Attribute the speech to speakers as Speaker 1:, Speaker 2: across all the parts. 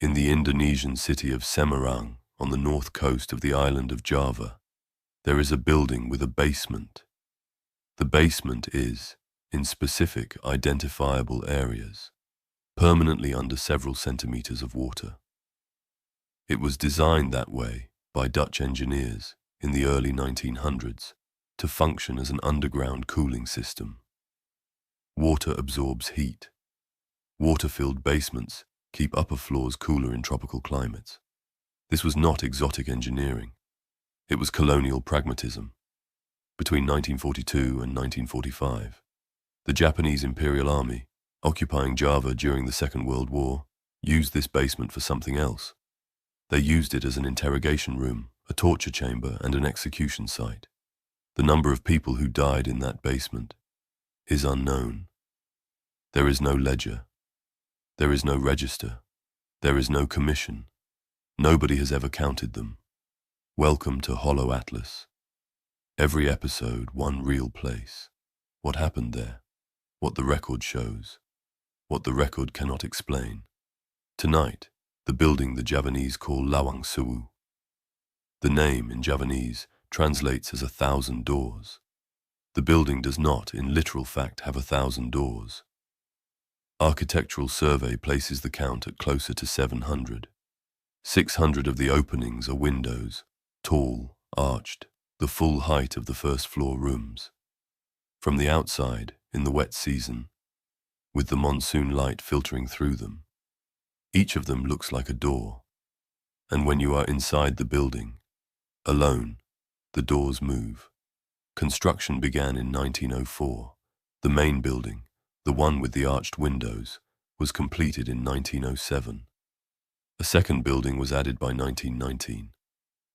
Speaker 1: In the Indonesian city of Semarang, on the north coast of the island of Java, there is a building with a basement. The basement is, in specific identifiable areas, permanently under several centimeters of water. It was designed that way by Dutch engineers in the early 1900s to function as an underground cooling system. Water absorbs heat. Water-filled basements keep upper floors cooler in tropical climates. This was not exotic engineering. It was colonial pragmatism. Between 1942 and 1945, the Japanese Imperial Army, occupying Java during the Second World War, used this basement for something else. They used it as an interrogation room, a torture chamber, and an execution site. The number of people who died in that basement is unknown. There is no ledger. There is no register. There is no commission. Nobody has ever counted them. Welcome to Hollow Atlas. Every episode, one real place. What happened there? What the record shows. What the record cannot explain. Tonight, the building the Javanese call Lawang Sewu. The name in Javanese translates as 1,000 doors. The building does not, in literal fact, have 1,000 doors. Architectural survey places the count at closer to 700. 600 of the openings are windows, tall, arched, the full height of the first floor rooms. From the outside, in the wet season, with the monsoon light filtering through them, each of them looks like a door. And when you are inside the building, alone, the doors move. Construction began in 1904. The main building, the one with the arched windows, was completed in 1907. A second building was added by 1919.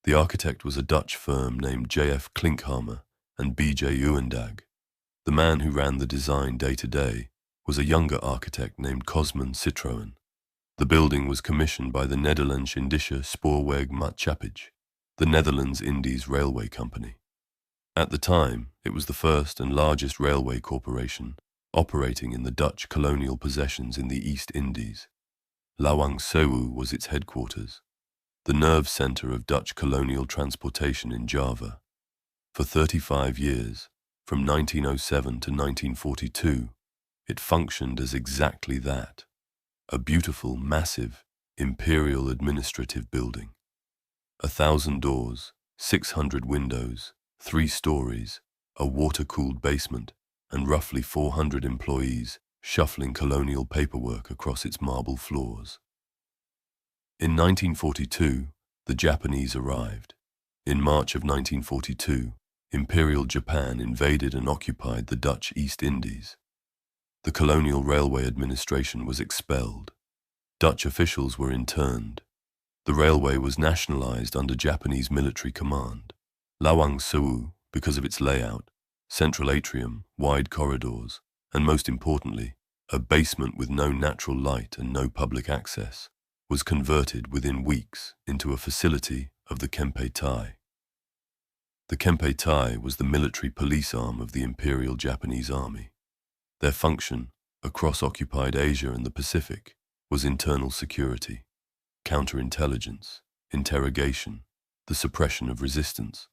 Speaker 1: The architect was a Dutch firm named J.F. Klinkhamer and B.J. Uwendag. The man who ran the design day to day was a younger architect named Cosman Citroën. The building was commissioned by the Nederlandse Indische Spoorweg Maatschappij, the Netherlands Indies Railway Company. At the time, it was the first and largest railway corporation operating in the Dutch colonial possessions in the East Indies. Lawang Sewu was its headquarters, the nerve center of Dutch colonial transportation in Java. For 35 years, from 1907 to 1942, it functioned as exactly that, a beautiful, massive, imperial administrative building. 1,000 doors, 600 windows, 3 stories, a water-cooled basement, and roughly 400 employees shuffling colonial paperwork across its marble floors. In 1942, the Japanese arrived. In March of 1942, Imperial Japan invaded and occupied the Dutch East Indies. The Colonial Railway Administration was expelled. Dutch officials were interned. The railway was nationalized under Japanese military command. Lawang Sewu, because of its layout, central atrium, wide corridors, and most importantly, a basement with no natural light and no public access, was converted within weeks into a facility of the Kempeitai. The Kempeitai was the military police arm of the Imperial Japanese Army. Their function, across occupied Asia and the Pacific, was internal security, counterintelligence, interrogation, the suppression of resistance.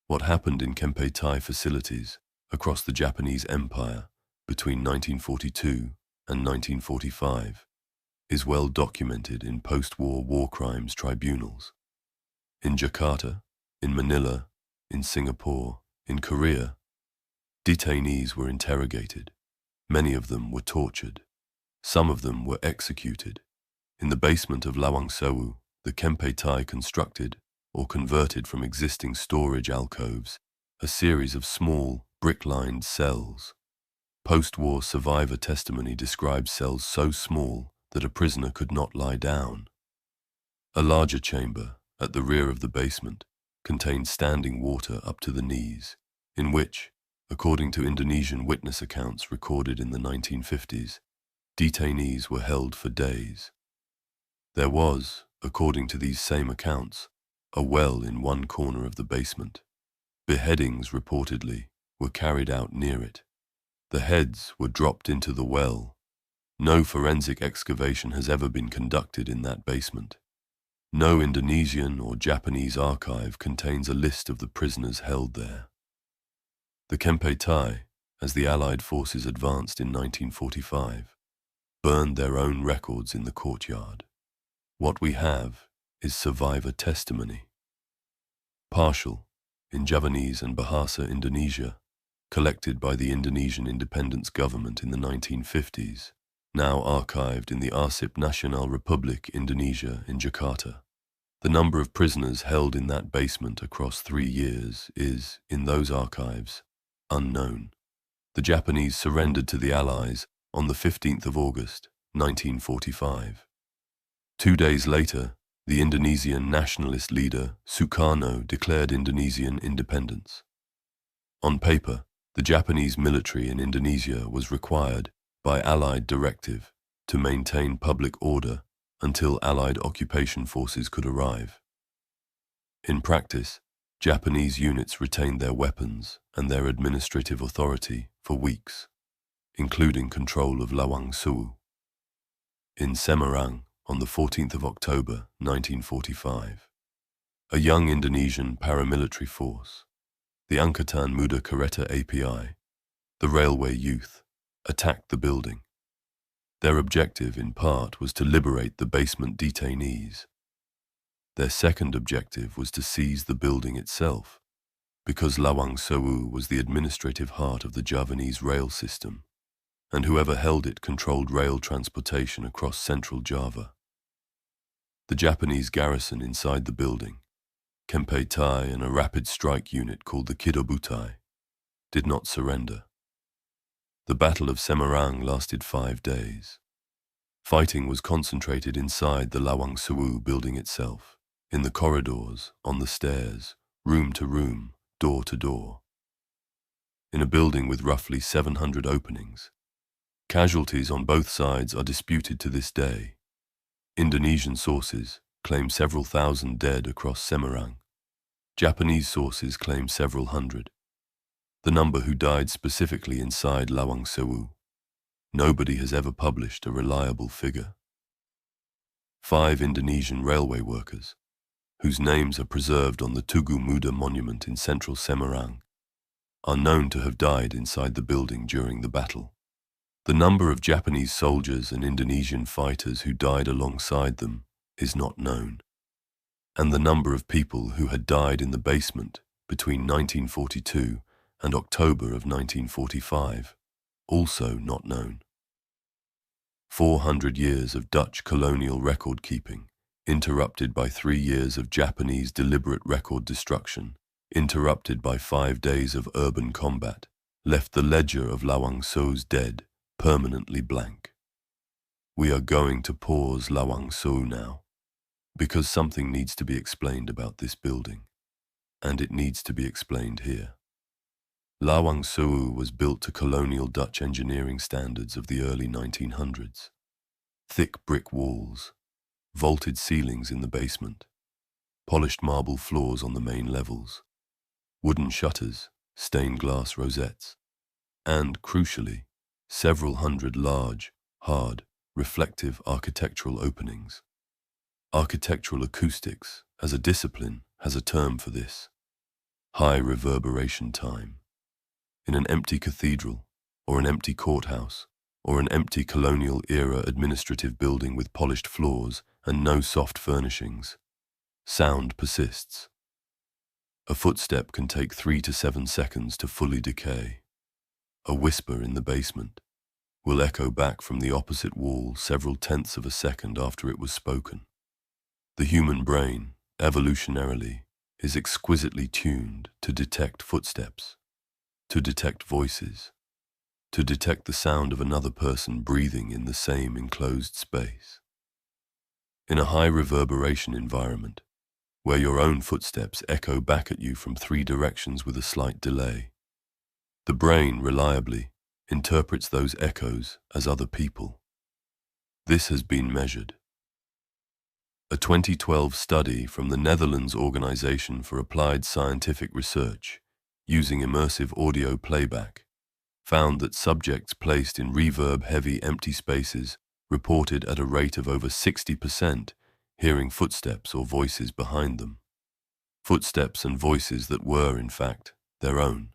Speaker 1: What happened in Kempeitai facilities across the Japanese Empire between 1942 and 1945 is well documented in post-war war crimes tribunals. In Jakarta, in Manila, in Singapore, in Korea, detainees were interrogated. Many of them were tortured. Some of them were executed. In the basement of Lawang Sewu, the Kempeitai constructed or converted from existing storage alcoves a series of small, brick-lined cells. Post-war survivor testimony describes cells so small that a prisoner could not lie down. A larger chamber, at the rear of the basement, contained standing water up to the knees, in which, according to Indonesian witness accounts recorded in the 1950s, detainees were held for days. There was, according to these same accounts, a well in one corner of the basement. Beheadings, reportedly, were carried out near it. The heads were dropped into the well. No forensic excavation has ever been conducted in that basement. No Indonesian or Japanese archive contains a list of the prisoners held there. The Kempeitai, as the Allied forces advanced in 1945, burned their own records in the courtyard. What we have is survivor testimony. Partial, in Javanese and Bahasa Indonesia, collected by the Indonesian independence government in the 1950s, now archived in the Arsip Nasional Republik Indonesia in Jakarta. The number of prisoners held in that basement across 3 years is, in those archives, unknown. The Japanese surrendered to the Allies on the 15th of August, 1945. 2 days later, the Indonesian nationalist leader Sukarno declared Indonesian independence. On paper, the Japanese military in Indonesia was required, by Allied directive, to maintain public order until Allied occupation forces could arrive. In practice, Japanese units retained their weapons and their administrative authority for weeks, including control of Lawang Sewu. In Semarang, on the 14th of October 1945, a young Indonesian paramilitary force, the Angkatan Muda Kereta API, the railway youth, attacked the building. Their objective, in part, was to liberate the basement detainees. Their second objective was to seize the building itself, because Lawang Sewu was the administrative heart of the Javanese rail system, and whoever held it controlled rail transportation across central Java. The Japanese garrison inside the building, Kempeitai and a rapid strike unit called the Kidobutai, did not surrender. The Battle of Semarang lasted 5 days. Fighting was concentrated inside the Lawang Sewu building itself, in the corridors, on the stairs, room to room, door to door. In a building with roughly 700 openings, casualties on both sides are disputed to this day. Indonesian sources claim several thousand dead across Semarang. Japanese sources claim several hundred. The number who died specifically inside Lawang Sewu, nobody has ever published a reliable figure. 5 Indonesian railway workers, whose names are preserved on the Tugu Muda monument in central Semarang, are known to have died inside the building during the battle. The number of Japanese soldiers and Indonesian fighters who died alongside them is not known, and the number of people who had died in the basement between 1942 and October of 1945, also not known. 400 years of Dutch colonial record keeping, interrupted by 3 years of Japanese deliberate record destruction, interrupted by 5 days of urban combat, left the ledger of Lawang Sewu's dead permanently blank. We are going to pause Lawang Sewu now, because something needs to be explained about this building, and it needs to be explained here. Lawang Sewu was built to colonial Dutch engineering standards of the early 1900s. Thick brick walls, vaulted ceilings in the basement, polished marble floors on the main levels, wooden shutters, stained glass rosettes, and, crucially, several hundred large, hard, reflective architectural openings. Architectural acoustics, as a discipline, has a term for this: high reverberation time. In an empty cathedral, or an empty courthouse, or an empty colonial-era administrative building with polished floors and no soft furnishings, sound persists. A footstep can take 3 to 7 seconds to fully decay. A whisper in the basement will echo back from the opposite wall several tenths of a second after it was spoken. The human brain, evolutionarily, is exquisitely tuned to detect footsteps, to detect voices, to detect the sound of another person breathing in the same enclosed space. In a high reverberation environment, where your own footsteps echo back at you from 3 directions with a slight delay, the brain reliably interprets those echoes as other people. This has been measured. A 2012 study from the Netherlands Organization for Applied Scientific Research, using immersive audio playback, found that subjects placed in reverb-heavy empty spaces reported at a rate of over 60% hearing footsteps or voices behind them. Footsteps and voices that were, in fact, their own.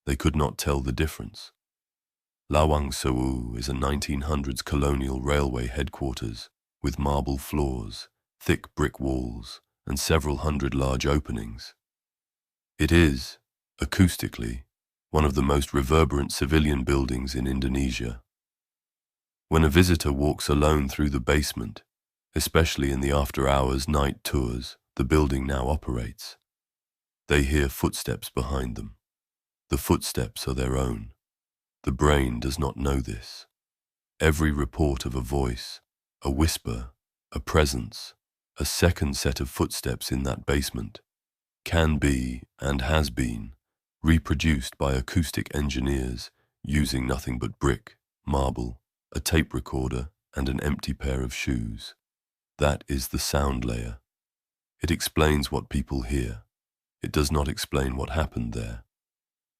Speaker 1: They could not tell the difference. Lawang Sewu is a 1900s colonial railway headquarters with marble floors, thick brick walls, and several hundred large openings. It is, acoustically, one of the most reverberant civilian buildings in Indonesia. When a visitor walks alone through the basement, especially in the after-hours night tours the building now operates, they hear footsteps behind them. The footsteps are their own. The brain does not know this. Every report of a voice, a whisper, a presence, a second set of footsteps in that basement can be, and has been, reproduced by acoustic engineers using nothing but brick, marble, a tape recorder, and an empty pair of shoes. That is the sound layer. It explains what people hear. It does not explain what happened there.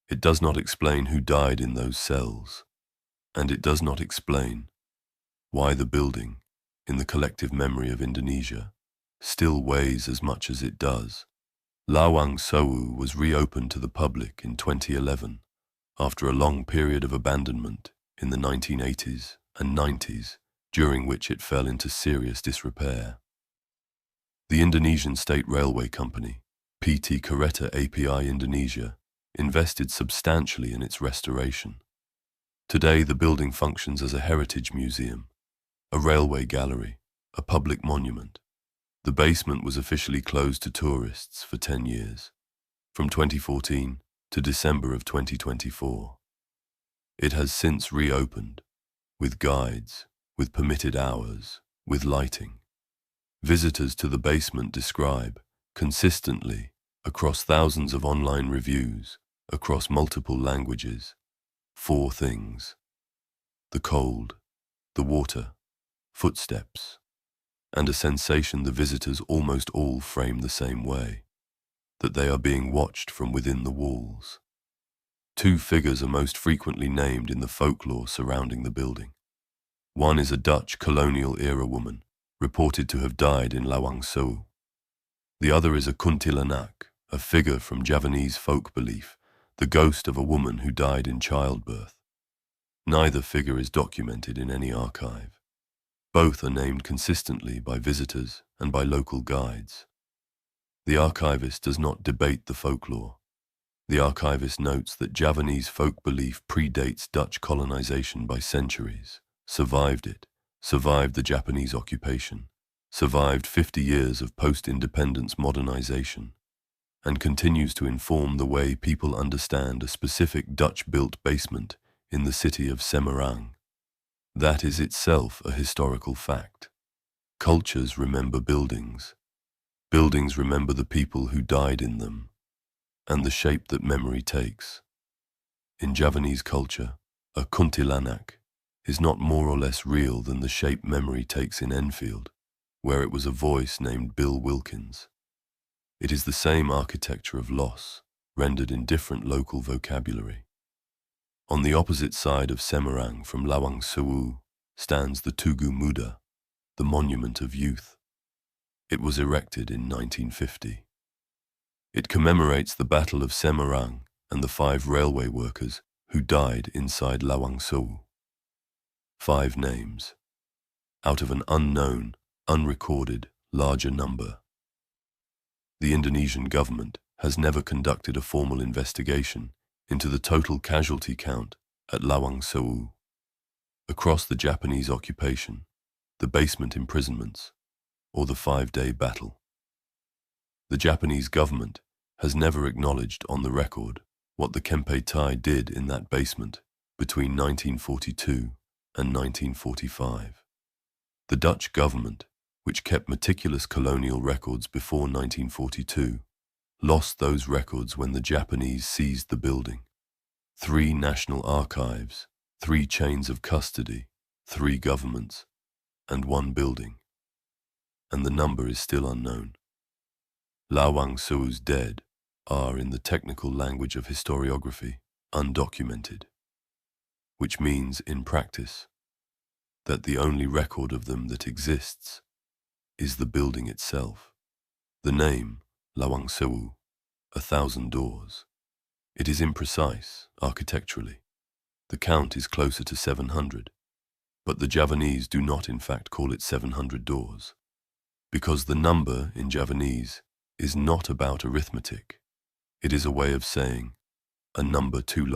Speaker 1: It does not explain who died in those cells. And it does not explain why the building, in the collective memory of Indonesia, still weighs as much as it does. Lawang Sewu was reopened to the public in 2011 after a long period of abandonment in the 1980s and 90s, during which it fell into serious disrepair. The Indonesian State Railway Company, PT Kereta API Indonesia, invested substantially in its restoration. Today, the building functions as a heritage museum, a railway gallery, a public monument. The basement was officially closed to tourists for 10 years, from 2014 to December of 2024. It has since reopened, with guides, with permitted hours, with lighting. Visitors to the basement describe, consistently, across thousands of online reviews, across multiple languages, 4 things: the cold, the water, footsteps, and a sensation the visitors almost all frame the same way, that they are being watched from within the walls. 2 figures are most frequently named in the folklore surrounding the building. One is a Dutch colonial-era woman, reported to have died in Lawang Sewu. The other is a kuntilanak, a figure from Javanese folk belief, the ghost of a woman who died in childbirth. Neither figure is documented in any archive. Both are named consistently by visitors and by local guides. The archivist does not debate the folklore. The archivist notes that Javanese folk belief predates Dutch colonization by centuries, survived it, survived the Japanese occupation, survived 50 years of post-independence modernization, and continues to inform the way people understand a specific Dutch-built basement in the city of Semarang. That is itself a historical fact. Cultures remember buildings. Buildings remember the people who died in them, and the shape that memory takes. In Javanese culture, a kuntilanak is not more or less real than the shape memory takes in Enfield, where it was a voice named Bill Wilkins. It is the same architecture of loss, rendered in different local vocabulary. On the opposite side of Semarang from Lawang Sewu stands the Tugu Muda, the Monument of Youth. It was erected in 1950. It commemorates the Battle of Semarang and the 5 railway workers who died inside Lawang Sewu. 5 names, out of an unknown, unrecorded, larger number. The Indonesian government has never conducted a formal investigation into the total casualty count at Lawang Sewu. Across the Japanese occupation, the basement imprisonments, or the 5-day battle. The Japanese government has never acknowledged on the record what the Kempeitai did in that basement between 1942 and 1945. The Dutch government, which kept meticulous colonial records before 1942, lost those records when the Japanese seized the building. 3 national archives, 3 chains of custody, 3 governments, and 1 building. And the number is still unknown. Lawang Sewu's dead are, in the technical language of historiography, undocumented. which means, in practice, that the only record of them that exists is the building itself. The name, Lawang Sewu, 1,000 doors. It is imprecise, architecturally. The count is closer to 700, but the Javanese do not in fact call it 700 doors, because the number in Javanese is not about arithmetic. It is a way of saying a number too large.